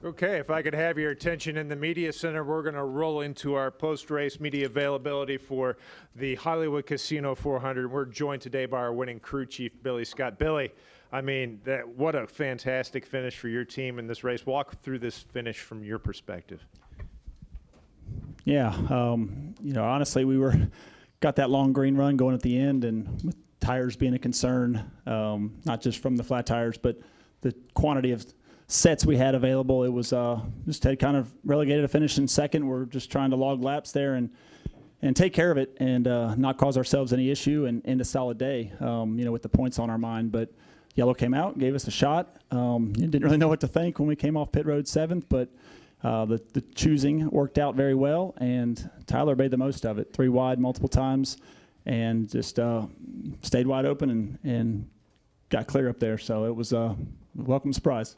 Okay, if I could have your attention in the media center, we're going to roll into our post-race media availability for the Hollywood Casino 400. We're joined today by our winning crew chief, Billy Scott. Billy, I mean, what a fantastic finish for your team in this race. Walk through this finish from your perspective. Yeah, honestly, we got that long green run going at the end, and with tires being a concern, not just from the flat tires, but the quantity of sets we had available, it was just had kind of relegated a finish in second. We're just trying to log laps there and take care of it and not cause ourselves any issue and end a solid day, with the points on our mind. But yellow came out, gave us a shot. Didn't really know what to think when we came off pit road 7th, but the choosing worked out very well, and Tyler made the most of it. 3 wide multiple times and just stayed wide open and got clear up there. So it was a welcome surprise.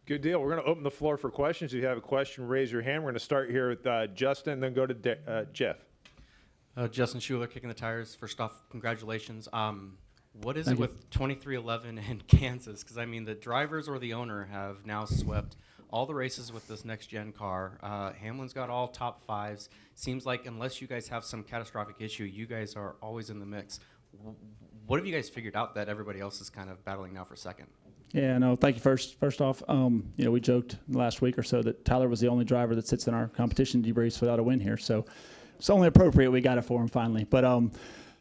Good deal. We're going to open the floor for questions. If you have a question, raise your hand. We're going to start here with Justin, then go to Jeff. Justin Schuler kicking the tires. First off, congratulations. What is it with 2311 and Kansas? Because, I mean, the drivers or the owner have now swept all the races with this next-gen car. Hamlin's got all top 5s. Seems like unless you guys have some catastrophic issue, you guys are always in the mix. What have you guys figured out that everybody else is kind of battling now for second? Yeah, no, thank you. First off, we joked last week or so that Tyler was the only driver that sits in our competition debriefs without a win here. So it's only appropriate we got it for him finally. But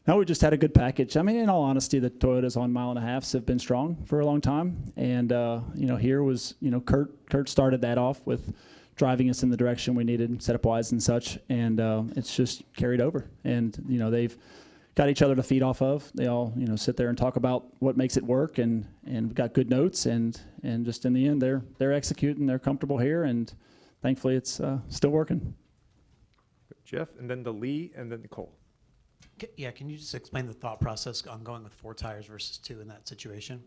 no, we just had a good package. I mean, in all honesty, the Toyotas on 1.5 miles have been strong for a long time. And, here was, Kurt started that off with driving us in the direction we needed, setup-wise and such. And it's just carried over. And, they've got each other to feed off of. They all, sit there and talk about what makes it work, and got good notes, and just in the end, they're executing. They're comfortable here, and thankfully, it's still working. Jeff, and then to Lee, and then Nicole. Yeah, can you just explain the thought process on going with 4 tires versus 2 in that situation?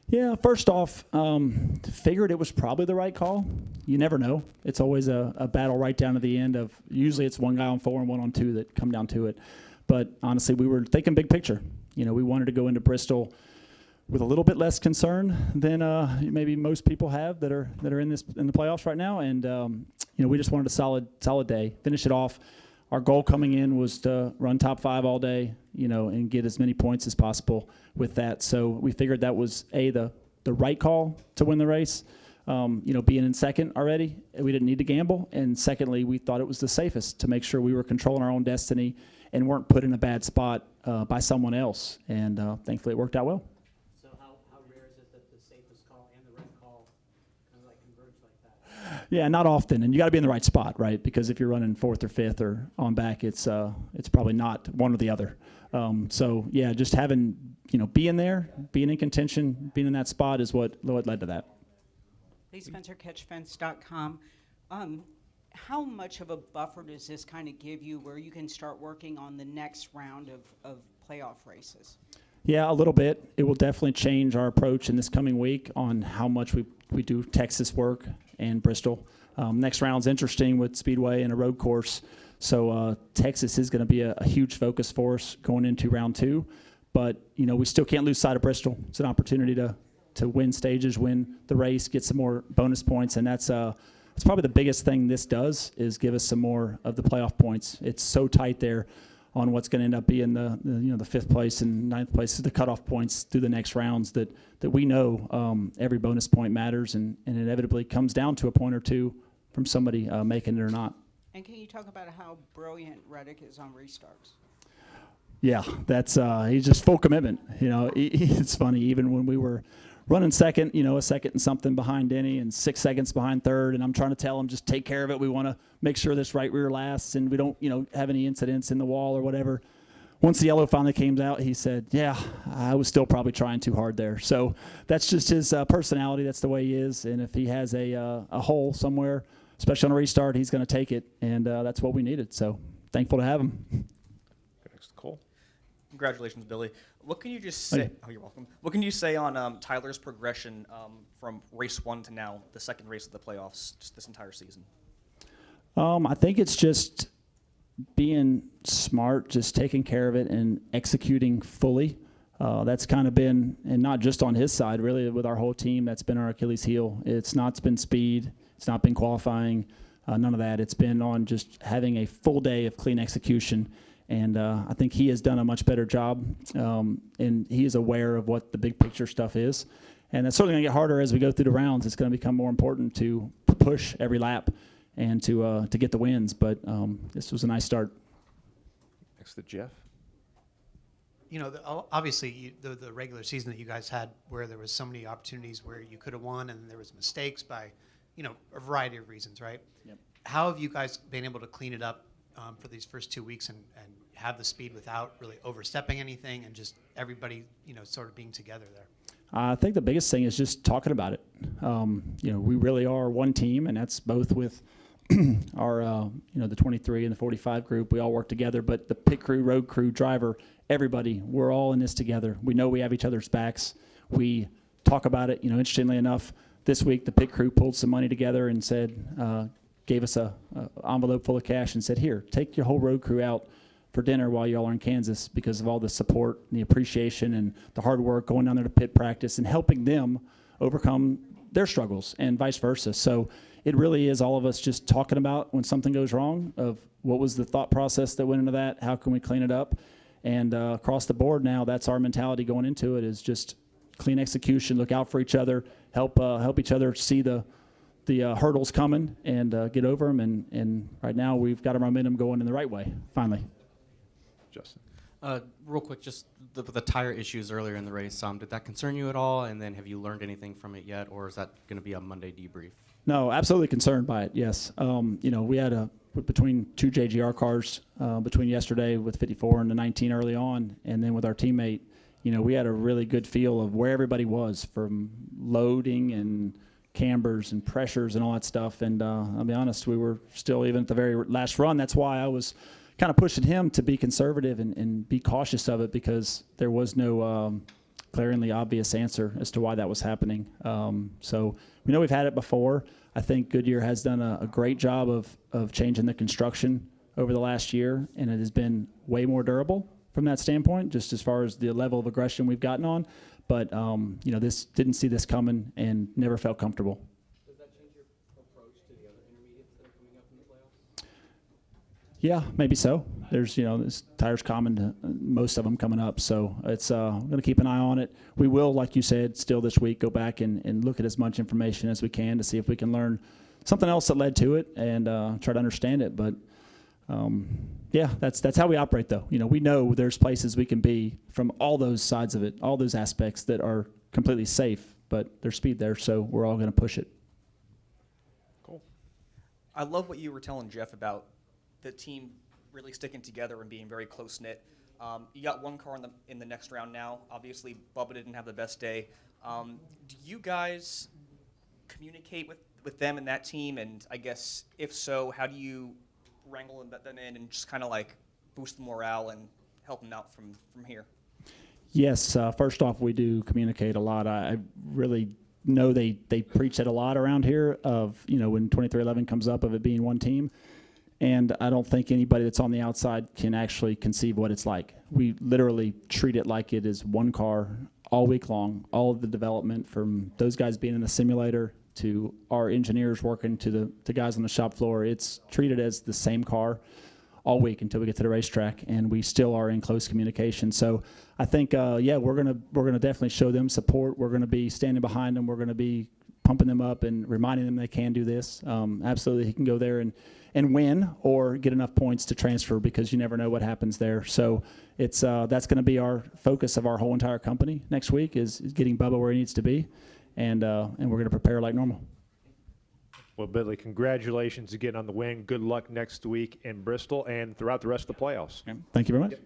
Yeah, first off, figured it was probably the right call. You never know. It's always a battle right down to the end of, usually it's one guy on 4 and one on 2 that come down to it. But honestly, we were thinking big picture. We wanted to go into Bristol with a little bit less concern than maybe most people have that are in the playoffs right now. And we just wanted a solid day, finish it off. Our goal coming in was to run top 5 all day, and get as many points as possible with that. So we figured that was the right call to win the race. Being in second already, we didn't need to gamble. And secondly, we thought it was the safest to make sure we were controlling our own destiny and weren't put in a bad spot by someone else. And thankfully it worked out well. So how rare is it that the safest call and the right call kind of like converge like that? Yeah, not often. And you got to be in the right spot, right? Because if you're running 4th or 5th or on back, it's probably not one or the other. So yeah, just having, being there, being in contention, being in that spot is what led to that. Lee Spencer, CatchFence.com. How much of a buffer does this kind of give you where you can start working on the next round of playoff races? Yeah, a little bit. It will definitely change our approach in this coming week on how much we do Texas work and Bristol. Next round's interesting with Speedway and a road course. So Texas is going to be a huge focus for us going into round 2. But, we still can't lose sight of Bristol. It's an opportunity to win stages, win the race, get some more bonus points, and that's probably the biggest thing this does is give us some more of the playoff points. It's so tight there on what's going to end up being the 5th place and 9th place, the cutoff points through the next rounds that we know every bonus point matters, and inevitably comes down to a point or two from somebody making it or not. And can you talk about how brilliant Reddick is on restarts? Yeah, that's he's just full commitment. It's funny, even when we were running second, a second and something behind Denny and 6 seconds behind third, and I'm trying to tell him just take care of it. We want to make sure this right rear lasts and we don't, have any incidents in the wall or whatever. Once the yellow finally came out, he said, yeah, I was still probably trying too hard there. So that's just his personality. That's the way he is. And if he has a hole somewhere, especially on a restart, he's going to take it, and that's what we needed. So thankful to have him. Next, Cole. Congratulations, Billy. What can you just say? Oh, you're welcome. What can you say on Tyler's progression from race 1 to now, the second race of the playoffs, just this entire season? I think it's just being smart, just taking care of it and executing fully. That's kind of been, and not just on his side, really with our whole team, that's been our Achilles heel. It's not been speed. It's not been qualifying, none of that. It's been on just having a full day of clean execution. And I think he has done a much better job, and he is aware of what the big picture stuff is. And it's certainly going to get harder as we go through the rounds. It's going to become more important to push every lap and to get the wins. But this was a nice start. Next to Jeff. You know, obviously, the regular season that you guys had, where there was so many opportunities where you could have won, and there was mistakes by, you know, a variety of reasons, right? Yep. How have you guys been able to clean it up for these first 2 weeks and have the speed without really overstepping anything and just everybody, you know, sort of being together there? I think the biggest thing is just talking about it. You know, we really are one team, and that's both with our, you know, the 23 and the 45 group. We all work together, but the pit crew, road crew, driver, everybody, we're all in this together. We know we have each other's backs. We talk about it. You know, interestingly enough, this week the pit crew pulled some money together and said, gave us a envelope full of cash and said, here, take your whole road crew out for dinner while y'all are in Kansas, because of all the support and the appreciation and the hard work going down there to pit practice and helping them overcome their struggles and vice versa. So it really is all of us just talking about when something goes wrong, of what was the thought process that went into that, how can we clean it up, and across the board now, that's our mentality going into it, is just clean execution, look out for each other, help each other see the hurdles coming and get over them, and right now we've got our momentum going in the right way, finally. Justin. Real quick, just the tire issues earlier in the race, did that concern you at all? And then have you learned anything from it yet, or is that going to be a Monday debrief? No, absolutely concerned by it, yes. You know, we had between two JGR cars between yesterday with 54 and the 19 early on, and then with our teammate, you know, we had a really good feel of where everybody was from loading and cambers and pressures and all that stuff. And I'll be honest, we were still, even at the very last run, that's why I was kind of pushing him to be conservative and be cautious of it, because there was no glaringly obvious answer as to why that was happening. So we know we've had it before. I think Goodyear has done a great job of changing the construction over the last year, and it has been way more durable from that standpoint, just as far as the level of aggression we've gotten on. But, you know, this didn't see this coming and never felt comfortable. Does that change your approach to the other intermediates that are coming up in the playoffs? Yeah, maybe so. There's, you know, this tire's common to most of them coming up, so it's I'm going to keep an eye on it. We will, like you said, still this week go back and look at as much information as we can to see if we can learn something else that led to it and try to understand it. But yeah, that's how we operate, though. You know, we know there's places we can be from all those sides of it, all those aspects that are completely safe, but there's speed there, so we're all going to push it. Cool. I love what you were telling Jeff about the team really sticking together and being very close-knit. You got one car in the next round now. Obviously, Bubba didn't have the best day. Do you guys communicate with them and that team? And I guess, if so, how do you wrangle them in and just kind of like boost the morale and help them out from here? Yes, first off, we do communicate a lot. I really know they preach it a lot around here of, you know, when 2311 comes up, of it being one team. And I don't think anybody that's on the outside can actually conceive what it's like. We literally treat it like it is one car all week long. All of the development, from those guys being in the simulator to our engineers working to the guys on the shop floor, it's treated as the same car all week until we get to the racetrack, and we still are in close communication. So I think, yeah, we're gonna definitely show them support. We're gonna be standing behind them. We're gonna be pumping them up and reminding them they can do this. Absolutely, he can go there and win or get enough points to transfer, because you never know what happens there. So it's that's going to be our focus of our whole entire company next week, is getting Bubba where he needs to be, and we're going to prepare like normal. Well, Billy, congratulations again on the win. Good luck next week in Bristol and throughout the rest of the playoffs. Okay. Thank you very much.